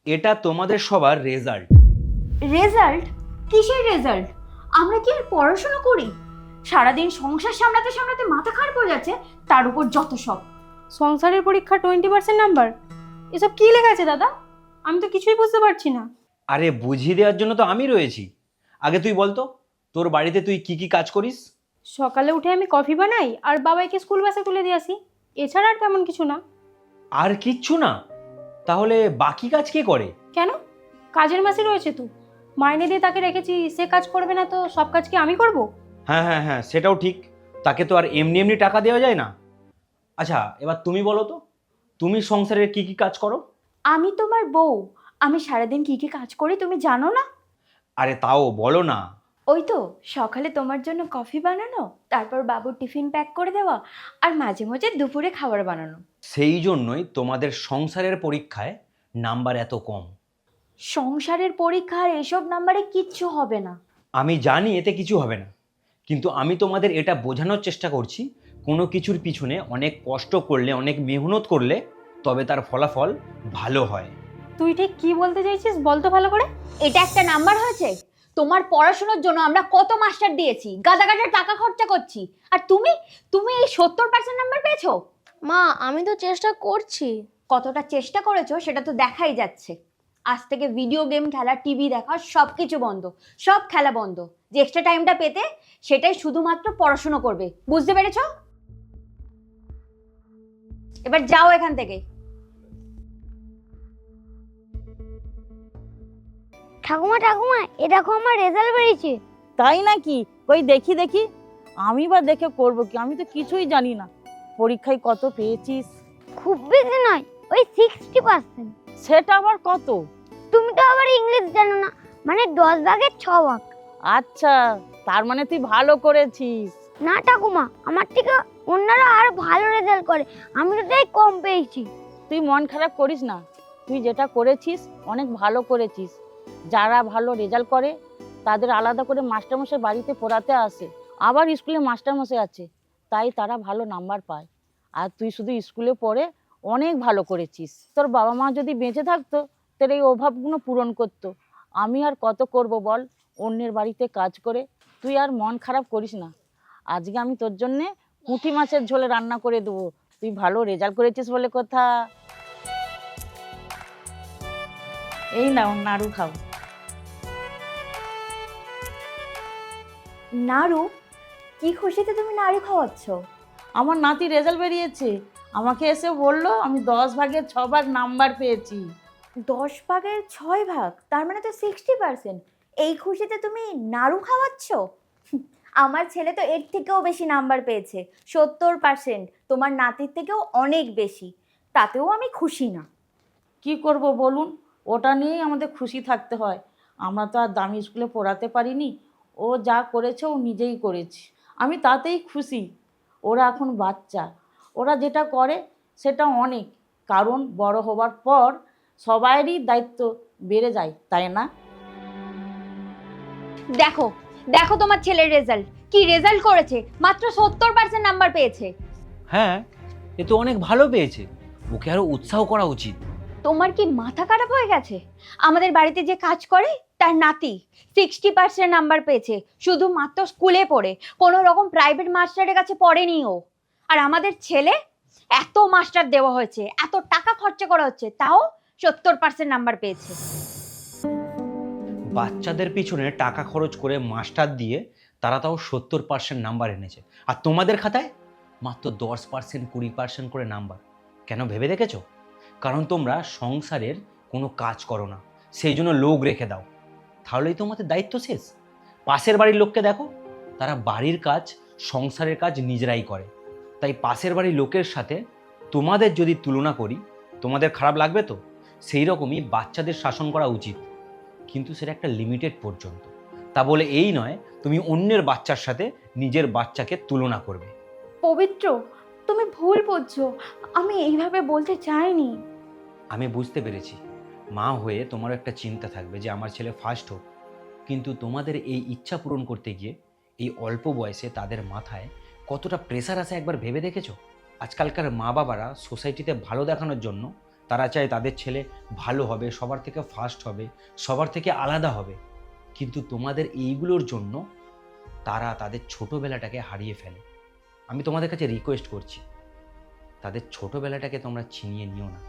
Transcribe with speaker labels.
Speaker 1: এটা তোমাদের সবার রেজাল্ট।
Speaker 2: রেজাল্ট? কিসের রেজাল্ট? আমরা কি আর পড়াশোনা করি? সারাদিন সংসার সামলাতে সামলাতে মাথা খারাপ হয়ে যাচ্ছে, তার উপর যত সব।
Speaker 3: সংসারের পরীক্ষা 20% নাম্বার, এসব কি লেখা আছে দাদা? আমি তো কিছুই বুঝতে পারছি না।
Speaker 1: আরে বুঝিয়ে দেওয়ার জন্য তো আমি রয়েছি। আগে তুই বলতো, তোর বাড়িতে তুই কি কি কাজ করিস?
Speaker 3: সকালে উঠে আমি কফি বানাই আর বাবাইকে স্কুল বাসে তুলে দিয়ে আসি, এছাড়া আর তেমন কিছু না।
Speaker 1: আর কিচ্ছু না? তাহলে বাকি কাজ কে করে?
Speaker 3: কেন? কাজের মাসি রয়েছে তো, মাইনে দিয়ে তাকে রেখেছি, সে কাজ করবে না তো সব কাজ কি আমি করব?
Speaker 1: হ্যাঁ হ্যাঁ হ্যাঁ, সেটাও ঠিক। তাকে তো আর এমনি এমনি টাকা দেওয়া যায় না। আচ্ছা, এবার তুমি বলো তো, তুমি সংসারের কি কি কাজ করো?
Speaker 2: আমি তোমার বউ, আমি সারাদিন কি কি কাজ করি তুমি জানো না?
Speaker 1: আরে তাও বলো না।
Speaker 2: ওই তো সকালে তোমার জন্য কফি বানানো, তারপর বাবুর টিফিন প্যাক করে দেওয়া, আর মাঝে মাঝে দুপুরে খাবার বানানো।
Speaker 1: সেই জন্যই তোমাদের সংসারের পরীক্ষায় নাম্বার এত কম।
Speaker 2: সংসারের পরীক্ষা আর এসব নাম্বারে কিচ্ছু হবে না।
Speaker 1: আমি জানি এতে কিছু হবে না, কিন্তু আমি তোমাদের এটা বোঝানোর চেষ্টা করছি, কোনো কিছুর পিছনে অনেক কষ্ট করলে, অনেক মেহনত করলে তবে তার ফলাফল ভালো হয়।
Speaker 3: তুই ঠিক কি বলতে চাইছিস বলতো ভালো করে।
Speaker 2: এটা একটা নাম্বার হয়েছে? তোমার পড়াশোনার জন্য আমরা কত মাস্টার দিয়েছি, গাদা গাদা টাকা খরচা করছি, আর তুমি তুমি এই 70% নাম্বার পেয়েছো?
Speaker 4: মা, আমি তো চেষ্টা করছি।
Speaker 2: কতটা চেষ্টা করেছো সেটা তো দেখাই যাচ্ছে। আজ থেকে ভিডিও গেম খেলা, টিভি দেখা সব কিছু বন্ধ, সব খেলা বন্ধ। যে এক্সট্রা টাইমটা পেতে সেটাই শুধুমাত্র পড়াশোনা করবে, বুঝতে পেরেছো? এবার যাও এখান থেকে।
Speaker 4: ঠাকুমা ঠাকুমা, এ দেখো আমার রেজাল্ট বেরিয়েছে।
Speaker 5: তাই নাকি? কই দেখি দেখি। আমি বা দেখে করব কি, আমি তো কিছুই জানি না। পরীক্ষায় কত পেয়েছিস?
Speaker 4: খুব বেশি নয়, ওই 60%।
Speaker 5: সেটা আবার কত?
Speaker 4: তুমি তো আবার ইংলিশ জানো না, মানে 10 ভাগের 6 ভাগ।
Speaker 5: আচ্ছা, তার মানে তুই ভালো করেছিস।
Speaker 4: না ঠাকুমা, আমার থেকে অন্যরা আরো ভালো রেজাল্ট করে, আমি তো তাই কম পেয়েছি।
Speaker 5: তুই মন খারাপ করিস না, তুই যেটা করেছিস অনেক ভালো করেছিস। যারা ভালো রেজাল্ট করে তাদের আলাদা করে মাস্টারমশাই বাড়িতে পড়াতে আসে, আবার স্কুলে মাস্টারমশাই আছে, তাই তারা ভালো নাম্বার পায়। আর তুই শুধু স্কুলে পড়ে অনেক ভালো করেছিস। তোর বাবা মা যদি বেঁচে থাকতো তোর এই অভাবগুলো পূরণ করতো। আমি আর কত করব বল, অন্যের বাড়িতে কাজ করে। তুই আর মন খারাপ করিস না, আজকে আমি তোর জন্যে পুঁটি মাছের ঝোলে রান্না করে দেবো। তুই ভালো রেজাল্ট করেছিস বলে কথা। এই নাও নাড়ু খাও।
Speaker 2: নাড়ু? কি খুশিতে তুমি নাড়ু খাওয়াচ্ছ?
Speaker 5: আমার নাতি রেজাল্ট বেরিয়েছে, আমাকে এসে বলল আমি 10 ভাগের 6 ভাগ নাম্বার পেয়েছি।
Speaker 2: 10 ভাগের 6 ভাগ, তার মানে তো 60%। এই খুশিতে তুমি নাড়ু খাওয়াচ্ছ? আমার ছেলে তো এর থেকেও বেশি নাম্বার পেয়েছে, 70%। তোমার নাতির থেকেও অনেক বেশি, তাতেও আমি খুশি না।
Speaker 5: কি করব বলুন, ওটা নিয়েই আমাদের খুশি থাকতে হয়। আমরা তো আর দামি স্কুলে পড়াতে পারিনি, ও যা করেছে ও নিজেই করেছে, আমি তাতেই খুশি। ওরা এখন বাচ্চা, ওরা যেটা করে সেটা অনেক, কারণ বড় হবার পর সবারই দায়িত্ব বেড়ে যায়, তাই না?
Speaker 2: দেখো দেখো তোমার ছেলের রেজাল্ট, কি রেজাল্ট করেছে, মাত্র 70% নাম্বার পেয়েছে।
Speaker 1: হ্যাঁ, এ তো অনেক ভালো পেয়েছে, ওকে আরো উৎসাহ করা উচিত।
Speaker 2: তোমার কি মাথা খারাপ হয়ে গেছে? আমাদের বাড়িতে যে কাজ করে তার নাতি 60% নাম্বার পেয়েছে, শুধুমাত্র স্কুলে পড়ে, কোনো রকম প্রাইভেট মাস্টারের কাছে পড়েনি ও। আর আমাদের ছেলে, এত মাস্টার দেওয়া হয়েছে, এত টাকা খরচা করা হচ্ছে, তাও 70% নাম্বার পেয়েছে।
Speaker 1: বাচ্চাদের পিছনে টাকা খরচ করে মাস্টার দিয়ে তারা তাও 70% নাম্বার এনেছে, আর তোমাদের খাতায় মাত্র 10%, 20% করে নাম্বার। কেন ভেবে দেখেছো? কারণ তোমরা সংসারের কোনো কাজ করো না, সেই জন্য লোক রেখে দাও। তাহলেই তোমাদের দায়িত্ব শেষ। পাশের বাড়ির লোককে দেখো, তারা বাড়ির কাজ, সংসারের কাজ নিজেরাই করে। তাই পাশের বাড়ির লোকের সাথে তোমাদের যদি তুলনা করি, তোমাদের খারাপ লাগবে তো? সেই রকমই বাচ্চাদের শাসন করা উচিত, কিন্তু সেটা একটা লিমিটেড পর্যন্ত। তা বলে এই নয় তুমি অন্যের বাচ্চার সাথে নিজের বাচ্চাকে তুলনা করবে।
Speaker 2: পবিত্র, তুমি ভুল বুঝছো, আমি এইভাবে বলতে চাইনি।
Speaker 1: আমি বুঝতে পেরেছি, মা হয়ে তোমারও একটা চিন্তা থাকবে যে আমার ছেলে ফার্স্ট হোক, কিন্তু তোমাদের এই ইচ্ছা পূরণ করতে গিয়ে এই অল্প বয়সে তাদের মাথায় কতটা প্রেসার আসে একবার ভেবে দেখেছো? আজকালকার মা বাবারা সোসাইটিতে ভালো দেখানোর জন্য তারা চায় তাদের ছেলে ভালো হবে, সবার থেকে ফার্স্ট হবে, সবার থেকে আলাদা হবে। কিন্তু তোমাদের এইগুলোর জন্য তারা তাদের ছোটোবেলাটাকে হারিয়ে ফেলে। আমি তোমাদের কাছে রিকোয়েস্ট করছি, তাদের ছোটোবেলাটাকে তোমরা ছিনিয়ে নিও না।